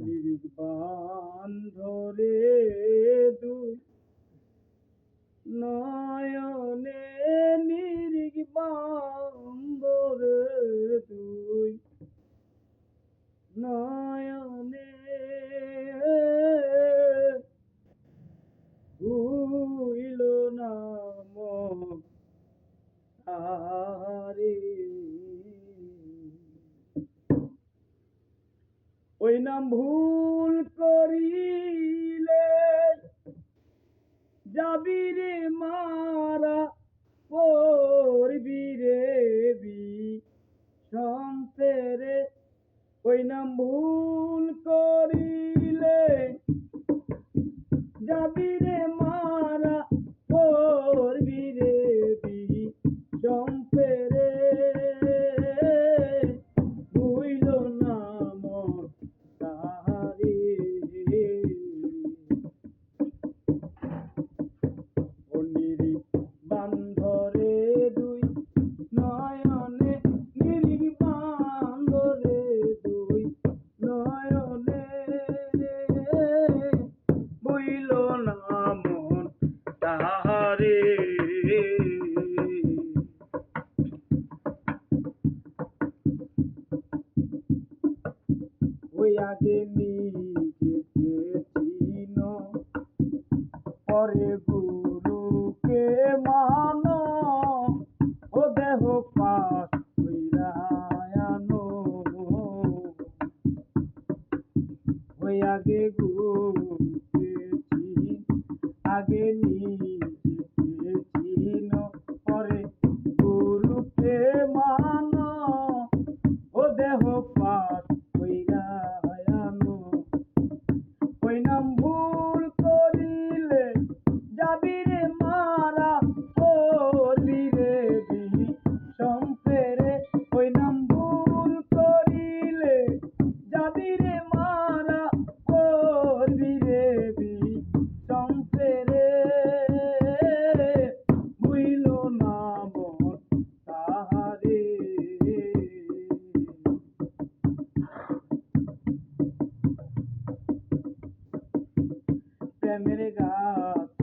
নিরিগ বান্ধরে দুই নয়নে নিরিগ বান্ধরে দুই নয়নে ভুইল না মন তাহারে ওই নাম ভুল করিলে যাবি রে মারা পড়বি রে বিষন্তেরে ওই নাম ভুল করিলে যাবি রে মারা পড়বি রে বিষন্তেরে ভুইল না মন তাহারে নিরিগ বান্ধরে দুই নয়নে নিরিগ বান্ধরে দুই নয়নে বইল না মন তাহারে ওই আগে নিজেকে চিন পরে গুরুকে মান ও দেহ পাশ হইয়া আনো ওই আগে গুরুকে চিন আগে নিজেকে চিন পরে গুরুকে মান ও দেহ পাশ হইয়া আনো ওই নাম ভুল করিলে যাবি রে মারা পড়বি রে বিষন্তেরে ওই নাম ভুল করিলে যাবি রে মারা পড়বি রে বিষন্তেরে ভুইল না মন তাহারে প্রেমের গাথা